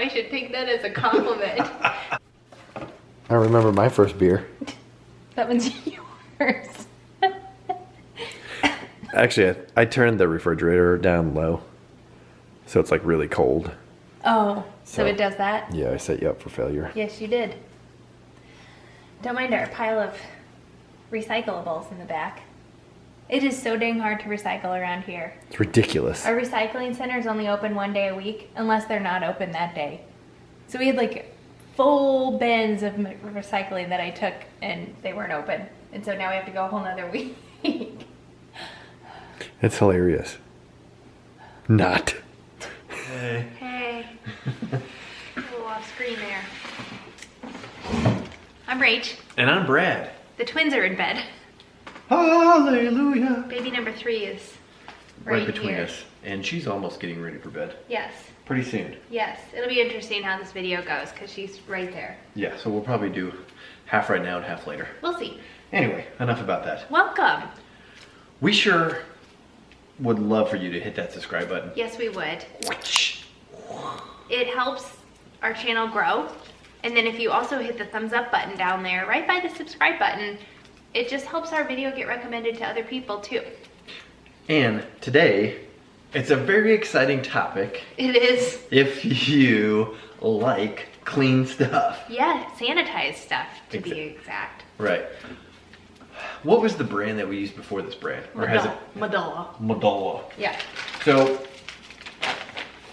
I should take that as a compliment. I remember my first beer. That one's yours. Actually, I turned the refrigerator down low, so it's like really cold. Oh, so it does that? Yeah, I set you up for failure. Yes, you did. Don't mind our pile of recyclables in the back. It is so dang hard to recycle around here. It's ridiculous. Our recycling center is only open one day a week, unless they're not open that day. So we had like full bins of recycling that I took, and they weren't open. And so now we have to go a whole nother week. It's hilarious. Not. Hey. Hey. A little off screen there. I'm Rach. And I'm Brad. The twins are in bed. Hallelujah. Baby number 3 is Right between here. us. And she's almost getting ready for bed. Yes. Pretty soon. Yes. It'll be interesting how this video goes because she's right there. Yeah, so we'll probably do half right now and half later. We'll see. Anyway, enough about that. Welcome. We sure would love for you to hit that subscribe button. Yes, we would. It helps our channel grow. And then if you also hit the thumbs up button down there, right by the subscribe button, it just helps our video get recommended to other people too. And today, it's a very exciting topic. It is. If you like clean stuff. Yeah, sanitized stuff to be exact. Right. What was the brand that we used before this brand? Or has it? Medalla. Medalla. Yeah. So,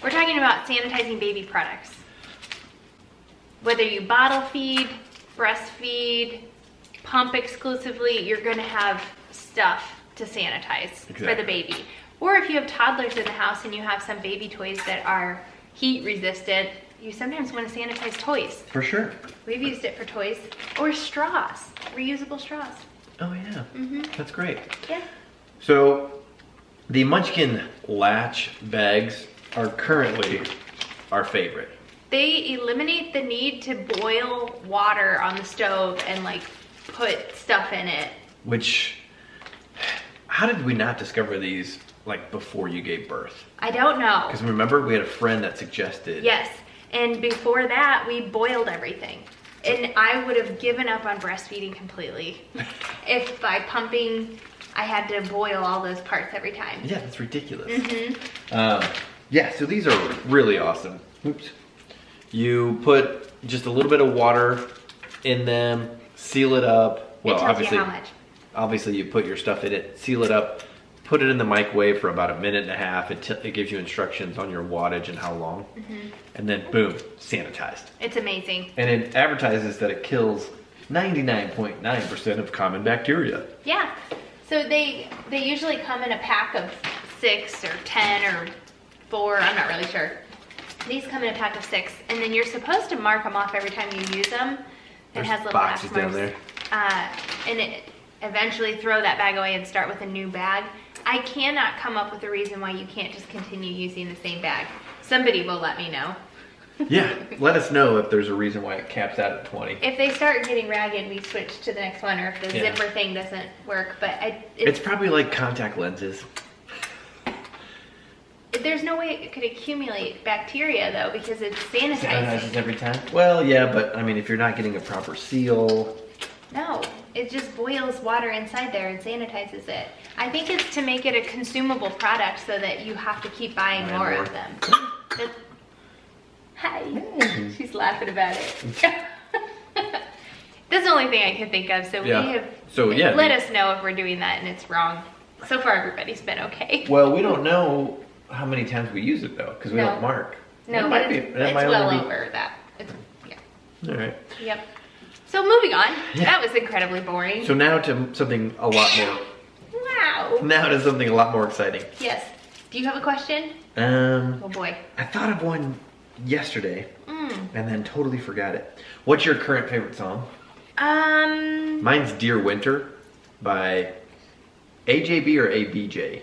We're talking about sanitizing baby products. Whether you bottle feed, breastfeed, pump exclusively, you're gonna have stuff to sanitize for the baby. Or if you have toddlers in the house and you have some baby toys that are heat resistant, you sometimes want to sanitize toys. for sure. We've used it for toys. Or straws, reusable straws. Oh yeah, that's great. Yeah. So, the Munchkin Latch bags are currently our favorite. They eliminate the need to boil water on the stove and like put stuff in it. Which, how did we not discover these like before you gave birth? I don't know. Because remember, we had a friend that suggested. Yes, and before that, we boiled everything. And I would have given up on breastfeeding completely. If by pumping, I had to boil all those parts every time. Yeah, that's ridiculous. Yeah, so these are really awesome. Oops. You put just a little bit of water in them, seal it up. Well, it tells obviously, you how much. Obviously, you put your stuff in it, seal it up, put it in the microwave for about 1.5 minutes. It gives you instructions on your wattage and how long. And then boom, sanitized. It's amazing. And it advertises that it kills 99.9% of common bacteria. Yeah. So they usually come in a pack of 6 or 10 or 4, I'm not really sure. These come in a pack of 6, and then you're supposed to mark them off every time you use them. There's It has little boxes hash down marks. there. And eventually throw that bag away and start with a new bag. I cannot come up with a reason why you can't just continue using the same bag. Somebody will let me know. Yeah, let us know if there's a reason why it caps out at 20. If they start getting ragged, we switch to the next one, or if the zipper thing doesn't work. But It's probably like contact lenses. there's no way it could accumulate bacteria though, because it's sanitizing. Sanitizes every time? Well, yeah, but I mean, if you're not getting a proper seal. No, it just boils water inside there and sanitizes it. I think it's to make it a consumable product so that you have to keep buying more of them. Hi. She's laughing about it. That's the only thing I can think of. So let us know if we're doing that and it's wrong. So far, everybody's been okay. Well, we don't know how many times we use it though, because we don't mark. No, but it's well over that. All right. Yep. So moving on. Yeah. That was incredibly boring. So now to something a lot more. Wow. Now to something a lot more exciting. Yes. Do you have a question? Oh boy. I thought of one yesterday and then totally forgot it. What's your current favorite song? Mine's Dear Winter by AJB or ABJ.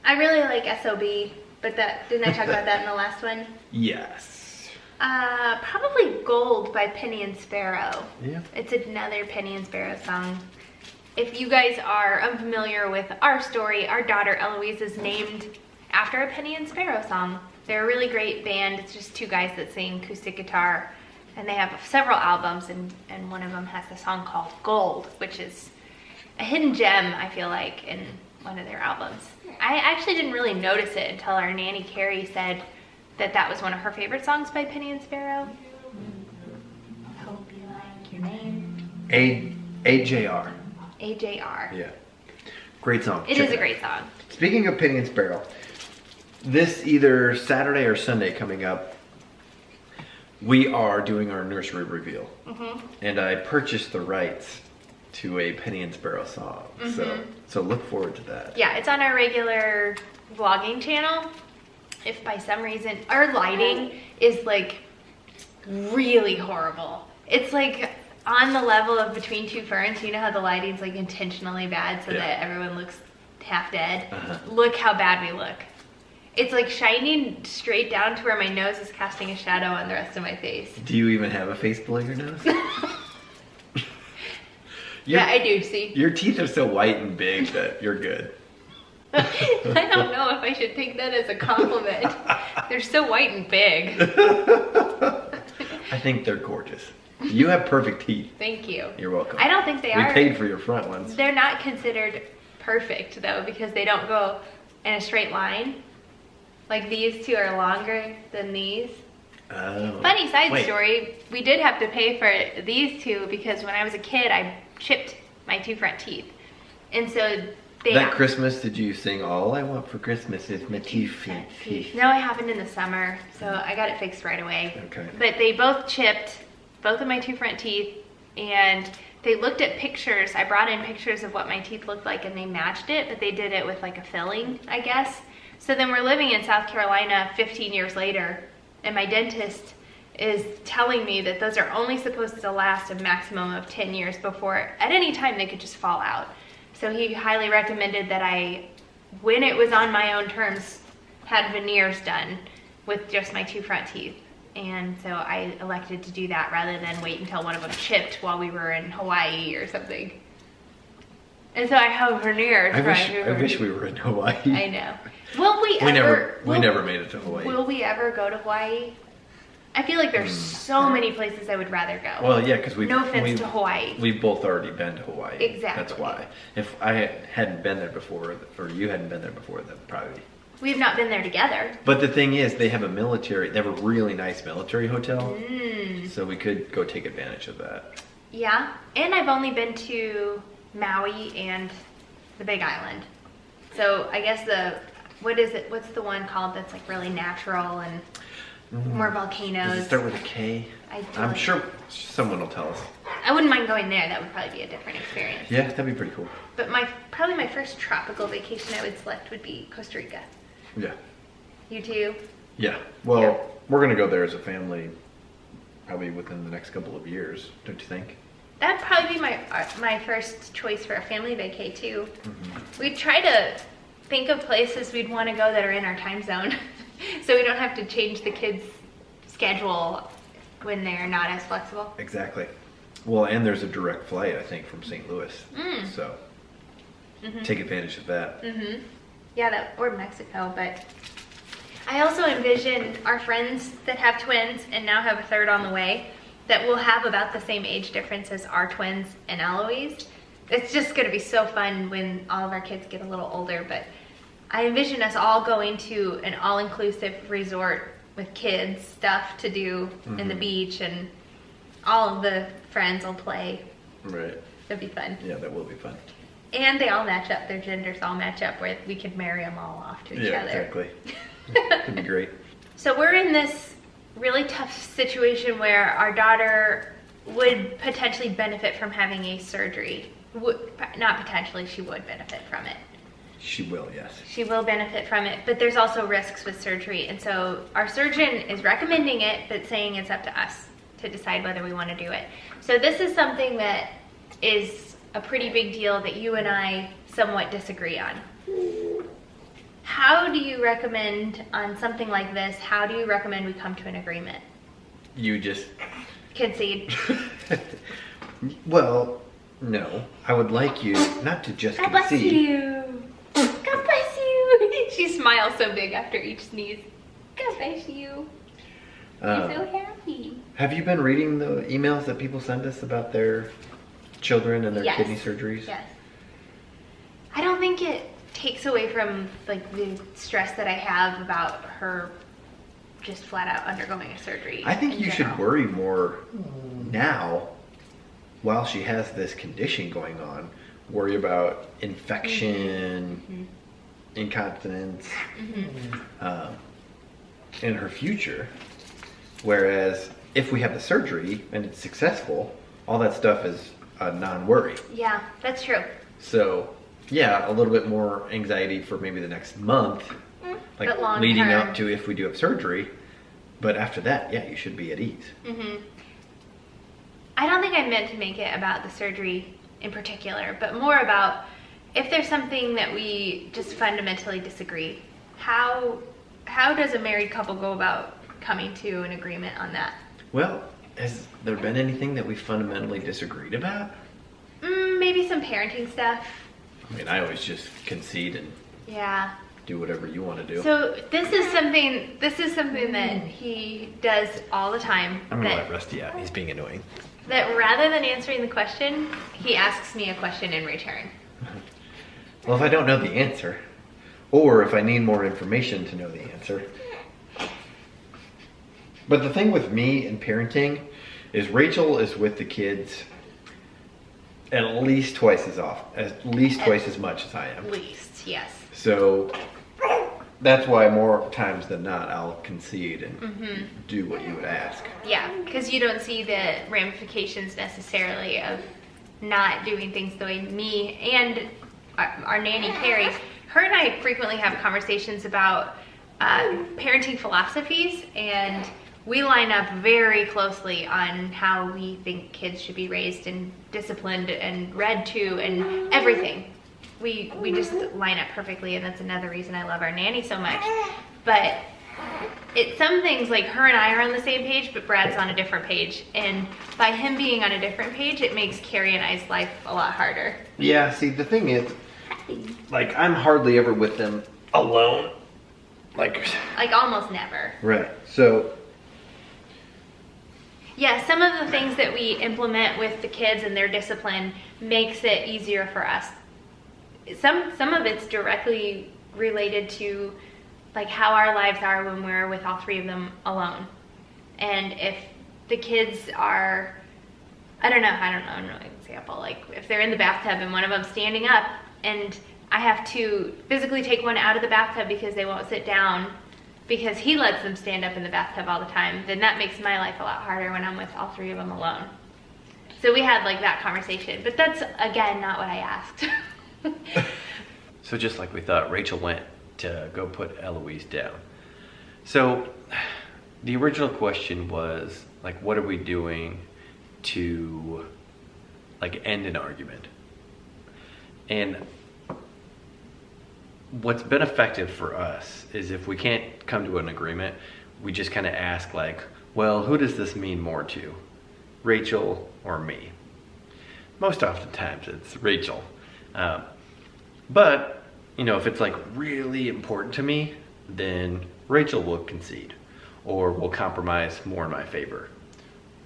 I really like SOB, but didn't I talk about that in the last one? Yes. Probably Gold by Penny and Sparrow. Yeah. It's another Penny and Sparrow song. If you guys are unfamiliar with our story, our daughter Eloise is named after a Penny and Sparrow song. They're a really great band. It's just two guys that sing acoustic guitar, and they have several albums, and one of them has a song called Gold, which is a hidden gem, I feel like, in one of their albums. I actually didn't really notice it until our nanny Carrie said that was one of her favorite songs by Penny and Sparrow. Hope you like your name. AJR. AJR. Yeah. Great song. It is a great song. Speaking of Penny and Sparrow, this either Saturday or Sunday coming up, we are doing our nursery reveal. And I purchased the rights to a Penny and Sparrow song. So look forward to that. Yeah, it's on our regular vlogging channel. If by some reason our lighting is like really horrible. It's like on the level of Between Two Ferns. You know how the lighting's like intentionally bad so that everyone looks half dead? Look how bad we look. It's like shining straight down to where my nose is casting a shadow on the rest of my face. Do you even have a face below your nose? Yeah, I do, see? Your teeth are so white and big that you're good. I don't know if I should take that as a compliment. They're so white and big. I think they're gorgeous. You have perfect teeth. Thank you. You're welcome. I don't think they are. We paid for your front ones. They're not considered perfect, though, because they don't go in a straight line. Like, these two are longer than these. Oh. Funny side story, we did have to pay for these two because when I was a kid, I chipped my two front teeth. And so that Christmas, did you sing All I Want for Christmas is my teeth? No, it happened in the summer, so I got it fixed right away. Okay. But they both chipped, both of my two front teeth, and they looked at pictures. I brought in pictures of what my teeth looked like, and they matched it, but they did it with like a filling, I guess. So then we're living in South Carolina 15 years later, and my dentist is telling me that those are only supposed to last a maximum of 10 years before at any time they could just fall out. So he highly recommended that I, when it was on my own terms, had veneers done with just my two front teeth. And so I elected to do that rather than wait until one of them chipped while we were in Hawaii or something. And so I have veneers. I wish we were in Hawaii. I know. Will we never made it to Hawaii. Will we ever go to Hawaii? I feel like there's so many places I would rather go. Well, yeah, because no offense to Hawaii. We've both already been to Hawaii. Exactly. That's why. If I hadn't been there before, or you hadn't been there before, then probably. We've not been there together. But the thing is, they have a really nice military hotel. So we could go take advantage of that. Yeah, and I've only been to Maui and the Big Island. So I guess what's the one called that's like really natural and more volcanoes? Does it start with a K? I'm sure someone will tell us. I wouldn't mind going there. That would probably be a different experience. Yeah, that'd be pretty cool. But probably my first tropical vacation I would select would be Costa Rica. Yeah. You too? Yeah. Well, we're going to go there as a family probably within the next couple of years, don't you think? That'd probably be my first choice for a family vacay too. We'd try to think of places we'd want to go that are in our time zone so we don't have to change the kids' schedule when they're not as flexible. Exactly. Well, and there's a direct flight, I think, from St. Louis. So take advantage of that. Yeah, or Mexico, but I also envision our friends that have twins and now have a third on the way that will have about the same age difference as our twins and Eloise. It's just going to be so fun when all of our kids get a little older, but I envision us all going to an all-inclusive resort with kids stuff to do in the beach, and all of the friends will play. Right. It'll be fun. Yeah, that will be fun. And they all match up, their genders all match up where we could marry them all off to each other. Yeah, exactly. That'd be great. So we're in this really tough situation where our daughter would potentially benefit from having a surgery. Not potentially, she would benefit from it. She will, yes. She will benefit from it, but there's also risks with surgery. And so our surgeon is recommending it, but saying it's up to us to decide whether we want to do it. So this is something that is a pretty big deal that you and I somewhat disagree on. How do you recommend on something like this, how do you recommend we come to an agreement? You just... concede. Well, no. I would like you not to just God concede. bless you. God bless you. She smiles so big after each sneeze. God bless you. Um, You're so happy. Have you been reading the emails that people send us about their children and their Yes. kidney surgeries? Yes. I don't think it takes away from like the stress that I have about her just flat out undergoing a surgery. I think in you general. should worry more now while she has this condition going on. Worry about infection, incontinence, in her future. Whereas if we have the surgery and it's successful, all that stuff is a non-worry. Yeah, that's true. So yeah, a little bit more anxiety for maybe the next month, like But long leading term. up to if we do have surgery. But after that, yeah, you should be at ease. I don't think I meant to make it about the surgery in particular, but more about if there's something that we just fundamentally disagree, how does a married couple go about coming to an agreement on that? Well, has there been anything that we fundamentally disagreed about? Maybe some parenting stuff. I mean, I always just concede and Yeah. do whatever you want to do. So this is something that he does all the time. I'm gonna that, let Rusty out. He's being annoying. that rather than answering the question, he asks me a question in return. Well, if I don't know the answer, or if I need more information to know the answer. But the thing with me and parenting is Rachel is with the kids at least twice as much as I am. At least, yes. So that's why more times than not I'll concede and do what you would ask. Yeah, because you don't see the ramifications necessarily of not doing things the way me and our nanny Carrie, her and I frequently have conversations about parenting philosophies, and we line up very closely on how we think kids should be raised and disciplined and read to and everything. We just line up perfectly, and that's another reason I love our nanny so much. But it's some things like her and I are on the same page, but Brad's on a different page. And by him being on a different page, it makes Carrie and I's life a lot harder. Yeah, see, the thing is, like, I'm hardly ever with them alone. Like almost never. Right. So Yeah, some of the things that we implement with the kids and their discipline makes it easier for us. Some of it's directly related to like how our lives are when we're with all three of them alone. And if the kids are, I don't know an example, like if they're in the bathtub and one of them's standing up and I have to physically take one out of the bathtub because they won't sit down because he lets them stand up in the bathtub all the time, then that makes my life a lot harder when I'm with all three of them alone. So we had like that conversation, but that's again not what I asked. So just like we thought, Rachel went to go put Eloise down. So the original question was like, what are we doing to like end an argument? And what's been effective for us is if we can't come to an agreement, we just kind of ask like, well, who does this mean more to? Rachel or me? Most oftentimes it's Rachel. But, you know, if it's like really important to me, then Rachel will concede or will compromise more in my favor.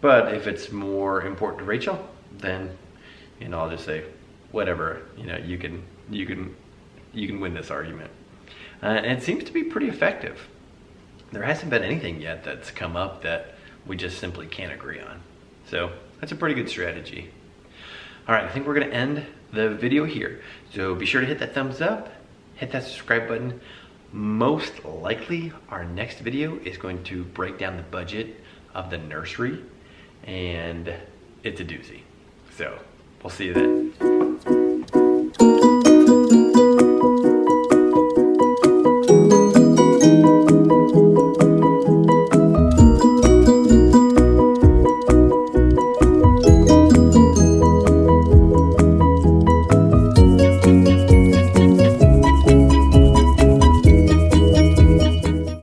But if it's more important to Rachel, then, you know, I'll just say, whatever, you know, you can win this argument. And it seems to be pretty effective. There hasn't been anything yet that's come up that we just simply can't agree on. So that's a pretty good strategy. All right, I think we're gonna end the video here. So be sure to hit that thumbs up, hit that subscribe button. Most likely our next video is going to break down the budget of the nursery, and it's a doozy. So we'll see you then.